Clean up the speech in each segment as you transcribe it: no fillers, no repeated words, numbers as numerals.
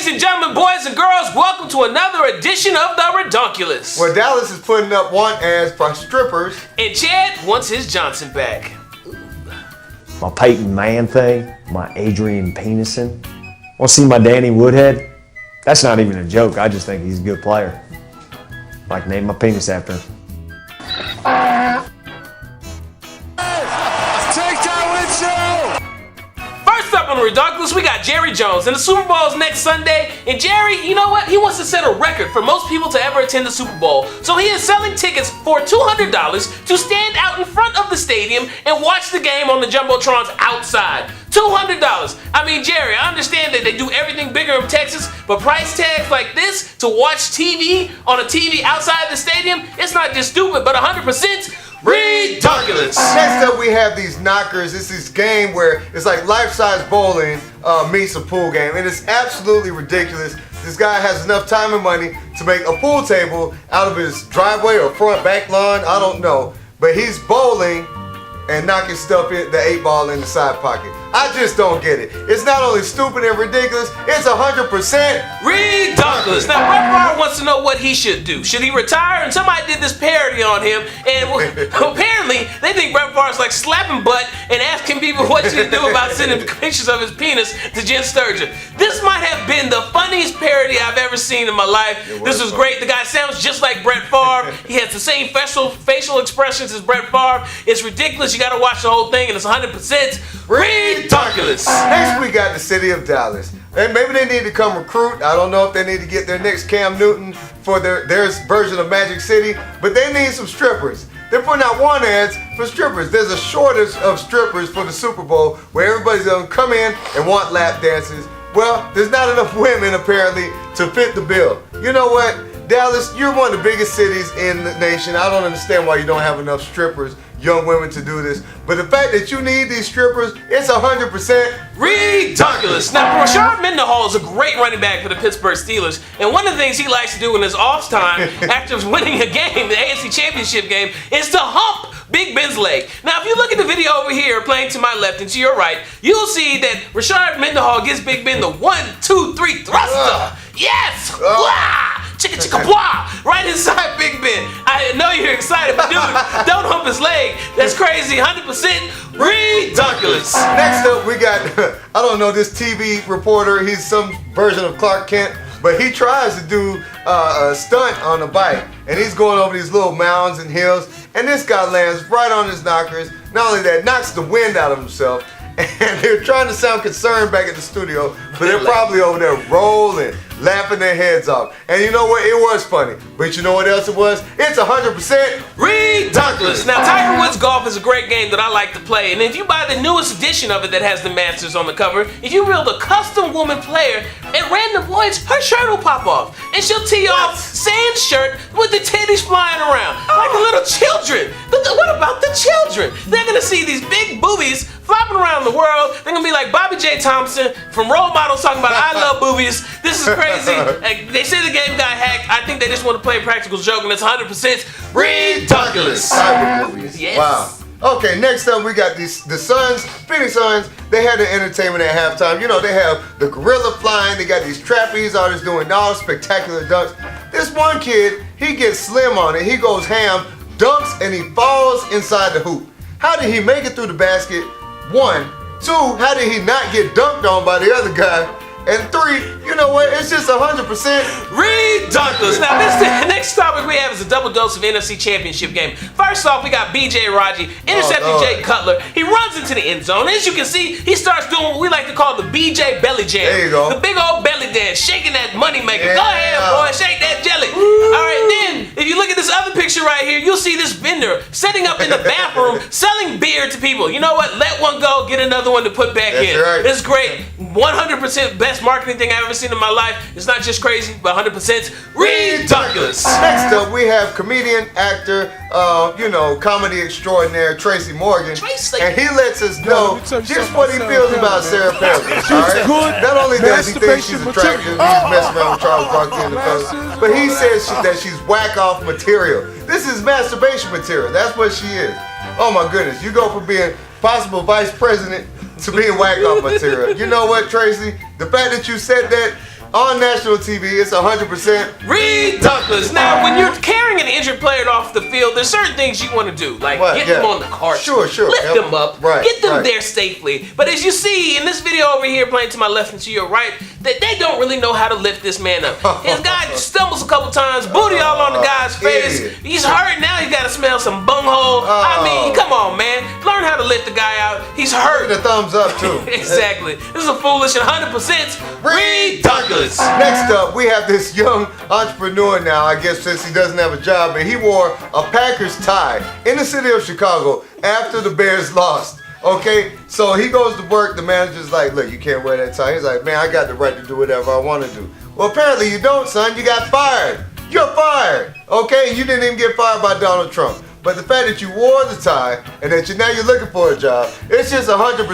Ladies and gentlemen, boys and girls, welcome to another edition of the ReDonkulous. Where Dallas is putting up want ads for strippers. And Chad wants his Johnson back. My Peyton Man thing, my Adrian Penisson. Want to see my Danny Woodhead? That's not even a joke, I just think he's a good player. Like name my penis after him. First up on the ReDonkulous, we got Jerry Jones, and the Super Bowl is next Sunday. And Jerry, you know what? He wants to set a record for most people to ever attend the Super Bowl. So he is selling tickets for $200 to stand out in front of the stadium and watch the game on the Jumbotrons outside. $200. I mean, Jerry, I understand that they do everything bigger in Texas, but price tags like this to watch TV on a TV outside the stadium, it's not just stupid, but 100% ReDonkulous. Next up, we have these knockers. It's this game where it's like life-size bowling meets a pool game, and it's absolutely ridiculous. This guy has enough time and money to make a pool table out of his driveway or front back lawn, I don't know, but he's bowling and knocking stuff in the 8-ball in the side pocket. I just don't get it. It's not only stupid and ridiculous, it's 100% ReDonkulous. Now, Brett Favre wants to know what he should do. Should he retire? And somebody did this parody on him, and apparently they think Brett Favre's like slapping butt and asking people what should he do about sending pictures of his penis to Jen Sturgeon. This might have been the funniest parody I've ever seen in my life. This was great. The guy sounds just like Brett Favre. He has the same facial expressions as Brett Favre. It's ridiculous. You gotta watch the whole thing, and it's 100% ReDonkulous. Next, we got the city of Dallas. And maybe they need to come recruit. I don't know if they need to get their next Cam Newton for their version of Magic City, but they need some strippers. They're putting out want ads for strippers. There's a shortage of strippers for the Super Bowl where everybody's gonna come in and want lap dances. Well, there's not enough women apparently to fit the bill. You know what, Dallas, you're one of the biggest cities in the nation. I don't understand why you don't have enough strippers, young women, to do this. But the fact that you need these strippers, it's 100% ReDonkulous. Now, Rashard Mendenhall is a great running back for the Pittsburgh Steelers, and one of the things he likes to do in his off time after winning a game, the AFC Championship game, is to hump Big Ben's leg. Now, if you look at the video over here, playing to my left and to your right, you'll see that Rashard Mendenhall gives Big Ben the 1, 2, 3 thruster. Yes! Wah! Chicka chicka blah! Right inside Big Ben. I know you're excited, but dude, don't hump his leg. That's crazy. 100% ReDonkulous. Next up, we got, I don't know, this TV reporter. He's some version of Clark Kent, but he tries to do a stunt on a bike, and he's going over these little mounds and hills, and this guy lands right on his knockers. Not only that, knocks the wind out of himself, and they're trying to sound concerned back at the studio, but they're probably over there rolling, laughing their heads off. And you know what? It was funny. But you know what else it was? It's 100% ReDonkulous. Now, Tiger Woods Golf is a great game that I like to play. And if you buy the newest edition of it that has the Masters on the cover, if you build a custom woman player, at random points, her shirt will pop off. And she'll tee off sand shirt with the titties flying around. Like the little children. What about the children? They're going to see these big boobies flopping around the world. They're going to be like Bobby J. Thompson from Role Models talking about I love boobies. This is crazy. They say the game got hacked. I think they just want to play a practical joke, and it's 100% ReDonkulous. Yes. Wow. Okay, next up we got the Suns, Phoenix Suns. They had the entertainment at halftime. You know, they have the gorilla flying. They got these trapeze artists doing all spectacular dunks. This one kid, he gets slim on it. He goes ham, dunks, and he falls inside the hoop. How did he make it through the basket? 1. 2, how did he not get dunked on by the other guy? And 3, you know what? It's just 100% ReDonkulous. Now, the next topic we have is a double dose of NFC Championship game. First off, we got B.J. Raji intercepting Jay Cutler. He runs into the end zone. As you can see, he starts doing what we like to call the B.J. belly jam. There you go. The big old belly dance, shaking that money maker. Yeah. Go ahead, boy, shake that jelly. Woo. All right, then, if you look at this other picture right here, you'll see this vendor setting up in the bathroom, selling beer to people. You know what? Let one go, get another one to put back in. Right. It's great. 100% best marketing thing I've ever seen in my life. It's not just crazy, but 100% ReDonkulous. Next up, we have comedian, actor, comedy extraordinaire Tracy Morgan. And he lets us know just what he feels about Sarah Palin. Right? Not only does he think she's attractive, he's messing around with Charles Barkley in the film, but he says that she's whack-off material. This is masturbation material. That's what she is. Oh my goodness. You go from being possible vice president to being whack-off material. You know what, Tracy? The fact that you said that, on national TV. It's 100% ReDonkulous. Now, when you're carrying an injured player off the field, there's certain things you want to do, like get them on the cart, sure, lift them up, get them right. there safely. But as you see in this video over here, playing to my left and to your right, that they don't really know how to lift this man up. His guy stumbles a couple times, booty all on the guy's face. Idiot. He's hurt now. He's got to smell some bunghole. I mean, come on, man. Learn how to lift the guy out. He's hurt. The thumbs up too. Exactly. This is a foolish and 100% ReDonkulous. Next up, we have this young entrepreneur now, I guess since he doesn't have a job, and he wore a Packers tie in the city of Chicago after the Bears lost. Okay, so he goes to work, the manager's like, look, you can't wear that tie. He's like, man, I got the right to do whatever I want to do. Well, apparently you don't, son. You got fired. You're fired. Okay, you didn't even get fired by Donald Trump. But the fact that you wore the tie and that now you're looking for a job, it's just 100%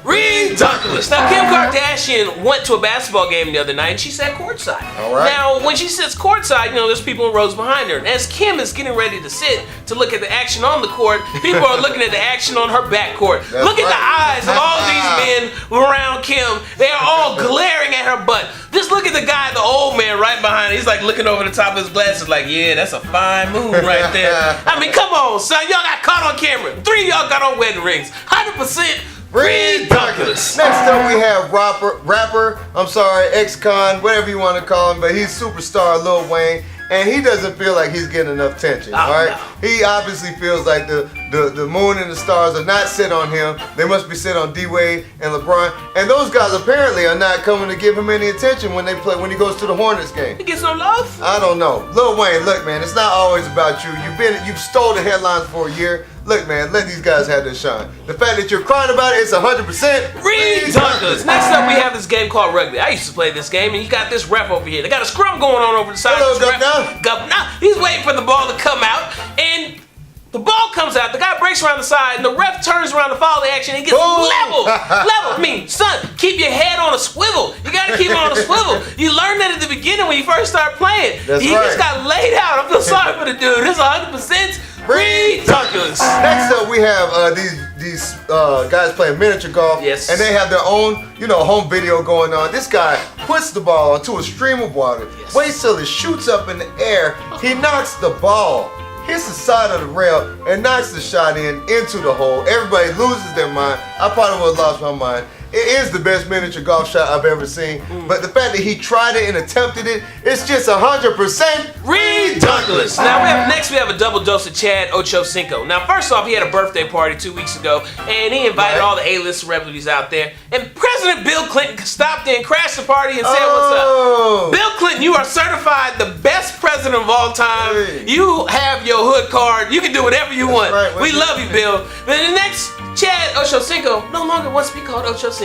ReDonkulous. Now, Kim Kardashian went to a basketball game the other night and she sat courtside. All right. Now, when she sits courtside, there's people in rows behind her. And as Kim is getting ready to sit to look at the action on the court, people are looking at the action on her backcourt. Look at the eyes of all these men around Kim. They are all glaring at her butt. Just look at the guy, the old man right behind her. He's like looking over the top of his glasses like, yeah, that's a fine move right there. I mean, come on, son. Y'all got caught on camera. 3 of y'all got on wedding rings. 100% ReDonkulous. Next up, we have rapper, ex-con, whatever you want to call him, but he's superstar Lil Wayne, and he doesn't feel like he's getting enough attention, all right? No. He obviously feels like the moon and the stars are not sit on him. They must be sit on D-Wade and LeBron, and those guys apparently are not coming to give him any attention when he goes to the Hornets game. He gets no love? I don't know. Lil Wayne, look, man, it's not always about you. You've stole the headlines for a year. Look, man, let these guys have their shine. The fact that you're crying about it is 100% ReDonkulous. Next up, we have this game called rugby. I used to play this game, and you got this ref over here. They got a scrum going on over the side. Hello, Governor. He's waiting for the ball to come out, and the ball comes out. The guy breaks around the side, and the ref turns around to follow the action. And he gets leveled. I mean, son, keep your head on a swivel. You got to keep it on a swivel. You learned that at the beginning when you first started playing. He just got laid out. I feel sorry for the dude. This is 100% ReDonkulous. Next up, we have these guys playing miniature golf. Yes. And they have their own, home video going on. This guy puts the ball onto a stream of water, waits till it shoots up in the air. He knocks the ball, hits the side of the rail, and knocks the shot into the hole. Everybody loses their mind. I probably would have lost my mind. It is the best miniature golf shot I've ever seen. But the fact that he tried it and attempted it, it's just 100% ReDonkulous. Now, we have a double dose of Chad Ochocinco. Now, first off, he had a birthday party 2 weeks ago, and he invited all the A-list celebrities out there. And President Bill Clinton stopped in, crashed the party, and said, what's up? Bill Clinton, you are certified the best president of all time. Hey. You have your hood card. You can do whatever you want. Right. We love you, Bill. Then the next, Chad Ochocinco no longer wants to be called Ochocinco.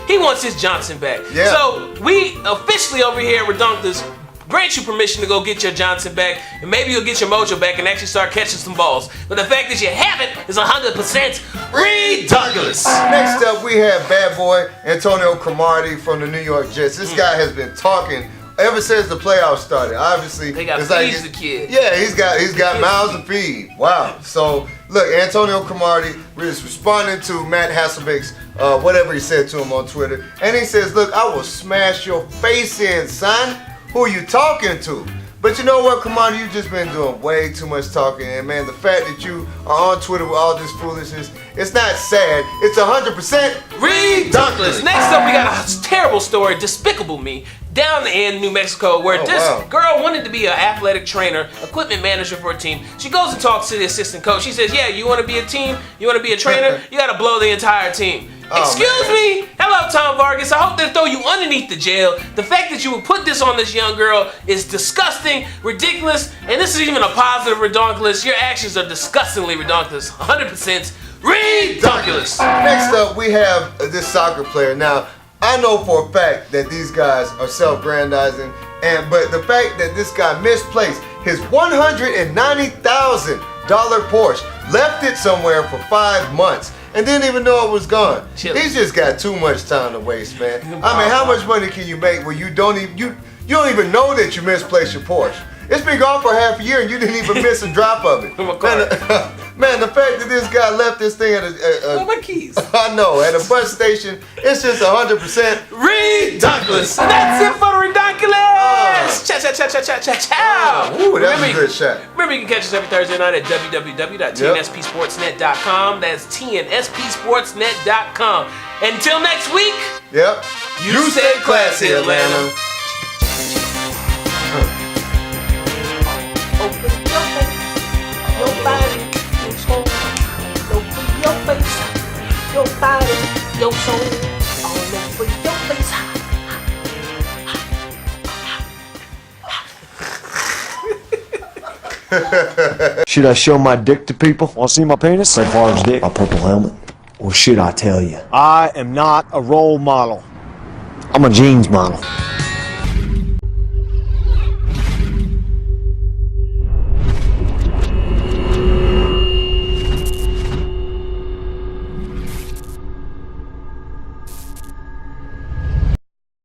He wants his Johnson back. Yeah. So we officially over here at ReDonkulous grant you permission to go get your Johnson back, and maybe you'll get your mojo back and actually start catching some balls. But the fact that you haven't is 100% ReDonkulous. Next up, we have bad boy Antonio Cromartie from the New York Jets. This guy has been talking ever since the playoffs started. Obviously, they got feeds the kid. Yeah, he's got mouths to feed. Wow. So look, Antonio Cromartie is responding to Matt Hasselbeck's whatever he said to him on Twitter, and he says, "Look, I will smash your face in, son. Who are you talking to?" But you know what, Cromartie, you've just been doing way too much talking, and man, the fact that you are on Twitter with all this foolishness, it's not sad, it's 100% ReDonkulous. Next up, we got a terrible story, Despicable Me, down in New Mexico, where girl wanted to be an athletic trainer, equipment manager for a team. She goes and talks to the assistant coach. She says, yeah, you want to be a team? You want to be a trainer? You got to blow the entire team. Excuse me? Hello, Tom Vargas. I hope they throw you underneath the jail. The fact that you would put this on this young girl is disgusting, ridiculous, and this is even a positive ReDonkulous. Your actions are disgustingly ReDonkulous. 100% ReDonkulous. Next up, we have this soccer player. Now, I know for a fact that these guys are self-grandizing, but the fact that this guy misplaced his $190,000 Porsche, left it somewhere for 5 months, and didn't even know it was gone. He's just got too much time to waste, man. I mean, how much money can you make where you don't even know that you misplaced your Porsche? It's been gone for half a year and you didn't even miss a drop of it. Man, the fact that this guy left this thing at my keys. I know, at a bus station, it's just 100% ReDonkulous. And that's it for the ReDonkulous. Ciao, ciao, ciao, ciao, ciao, ciao, ciao. Ooh, that was a good shot. Remember, you can catch us every Thursday night at www.tnspsportsnet.com. That's tnspsportsnet.com. Until next week. Yep. You stay classy, Atlanta. Open your face, your body, your soul. Open your face, your body, your soul. All over your face. Should I show my dick to people? Want to see my penis? So far as dick, my purple helmet. Or should I tell you? I am not a role model. I'm a jeans model.